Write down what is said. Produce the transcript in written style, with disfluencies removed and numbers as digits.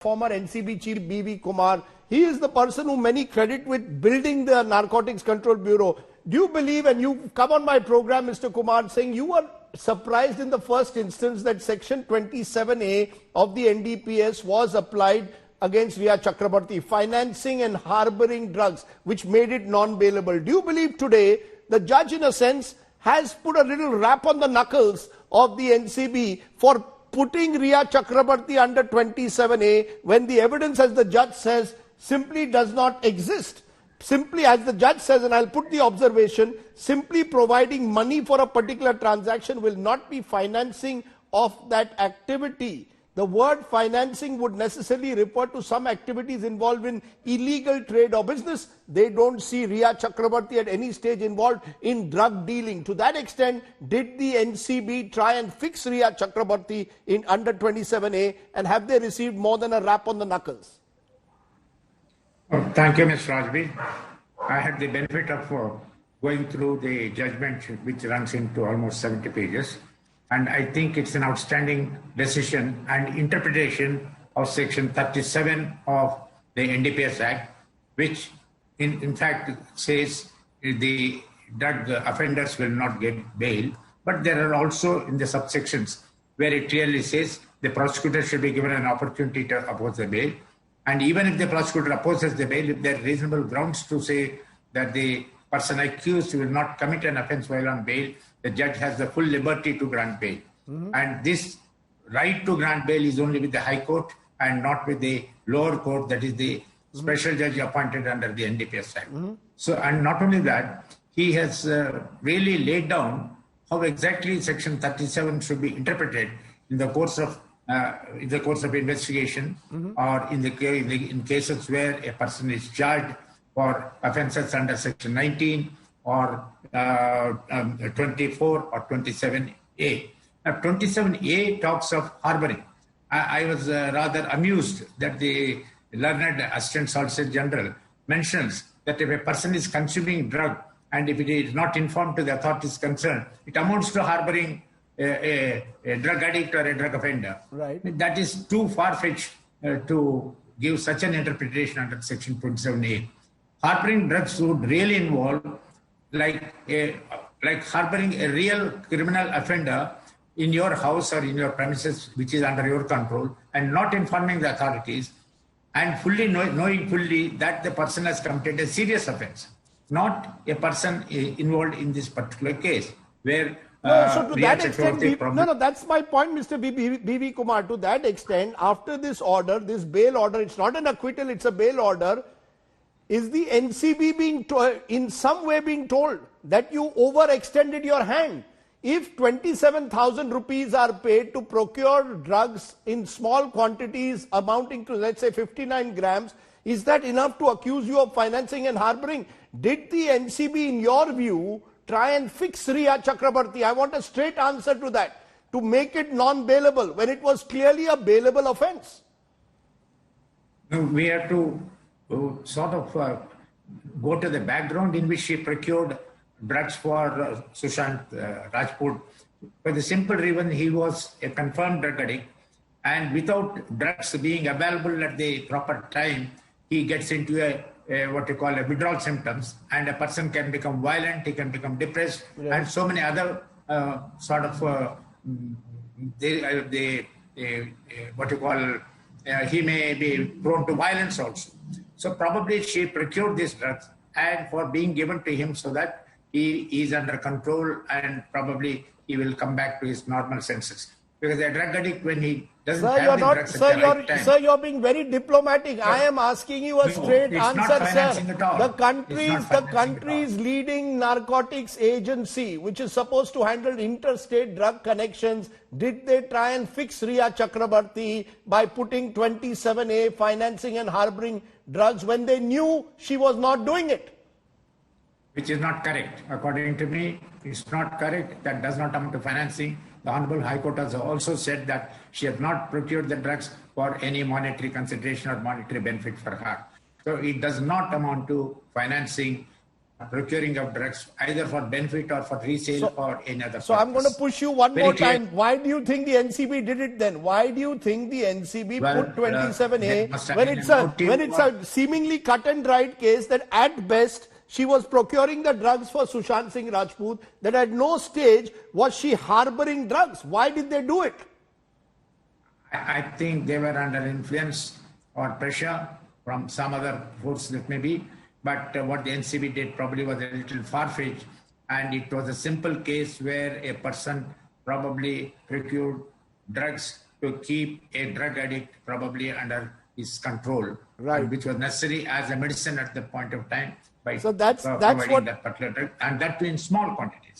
former NCB chief B.V. Kumar. He is the person who many credit with building the Narcotics Control Bureau. Do you believe, and you come on my program, Mr. Kumar, saying you were surprised in the first instance that Section 27A of the NDPS was applied against Riya Chakrabarti, financing and harboring drugs, which made it non-bailable. Do you believe today the judge, in a sense, has put a little rap on the knuckles of the NCB for putting Riya Chakrabarti under 27A when the evidence, as the judge says, simply does not exist? Simply, as the judge says, and I'll put the observation, simply providing money for a particular transaction will not be financing of that activity. The word financing would necessarily refer to some activities involved in illegal trade or business. They don't see Riya Chakrabarti at any stage involved in drug dealing. To that extent, did the NCB try and fix Riya Chakrabarti in under 27A, and have they received more than a rap on the knuckles? Thank you, Mr. Rajbi. I had the benefit of going through the judgment, which runs into almost 70 pages. And I think it's an outstanding decision and interpretation of Section 37 of the NDPS Act, which in fact says the drug offenders will not get bail. But there are also in the subsections where it clearly says the prosecutor should be given an opportunity to oppose the bail. And even if the prosecutor opposes the bail, if there are reasonable grounds to say that the person accused will not commit an offense while on bail, the judge has the full liberty to grant bail. And this right to grant bail is only with the High Court and not with the lower court, that is the special judge appointed under the NDPS Act. So, and not only that, he has really laid down how exactly Section 37 should be interpreted in the course of investigation, or in cases where a person is charged for offences under Section 19 or 24 or 27A. Now, 27A talks of harboring. I was rather amused that the learned Assistant Solicitor General mentions that if a person is consuming drug and if it is not informed to the authorities concerned, it amounts to harboring a drug addict or a drug offender. Right. That is too far-fetched to give such an interpretation under Section 27A. Harboring drugs would really involve like harboring a real criminal offender in your house or in your premises, which is under your control, and not informing the authorities, and fully knowing fully that the person has committed a serious offense, not a person involved in this particular case, where so to that extent, that's my point, Mr. B.V. Kumar. To that extent, after this order, this bail order, it's not an acquittal, it's a bail order. Is the NCB being in some way being told that you overextended your hand? If 27,000 rupees are paid to procure drugs in small quantities amounting to, let's say, 59 grams, is that enough to accuse you of financing and harboring? Did the NCB, in your view, try and fix Riya Chakrabarti? I want a straight answer to that, to make it non-bailable when it was clearly a bailable offense. We have to sort of go to the background in which she procured drugs for Sushant Rajput. For the simple reason, he was a confirmed drug addict, and without drugs being available at the proper time, he gets into what you call a withdrawal symptoms, and a person can become violent, he can become depressed, and so many other he may be prone to violence also. So probably she procured these drugs and for being given to him so that he is under control and probably he will come back to his normal senses. Because a drug addict, when he doesn't have the drugs at the right time... Sir, you're being very diplomatic. I am asking you a straight answer, sir. The country's leading narcotics agency, which is supposed to handle interstate drug connections, did they try and fix Riya Chakrabarti by putting 27A, financing and harboring drugs, when they knew she was not doing it? Which is not correct. According to me, it's not correct. That does not amount to financing. The Honorable High Court has also said that she has not procured the drugs for any monetary consideration or monetary benefit for her. So it does not amount to financing procuring of drugs either for benefit or for resale or any other So I'm going to purpose. push you one Very more clear. time. Why do you think the NCB did it then? Why do you think the NCB Well, put there 27A must have when been it's a motive when it's a seemingly cut and dried case that at best she was procuring the drugs for Sushant Singh Rajput, that at no stage was she harboring drugs? Why did they do it? I think they were under influence or pressure from some other force that may be. But what the NCB did probably was a little far-fetched, and it was a simple case where a person probably procured drugs to keep a drug addict probably under his control, Right. and which was necessary as a medicine at the point of time by So that's providing what- that particular drug, and that too in small quantities.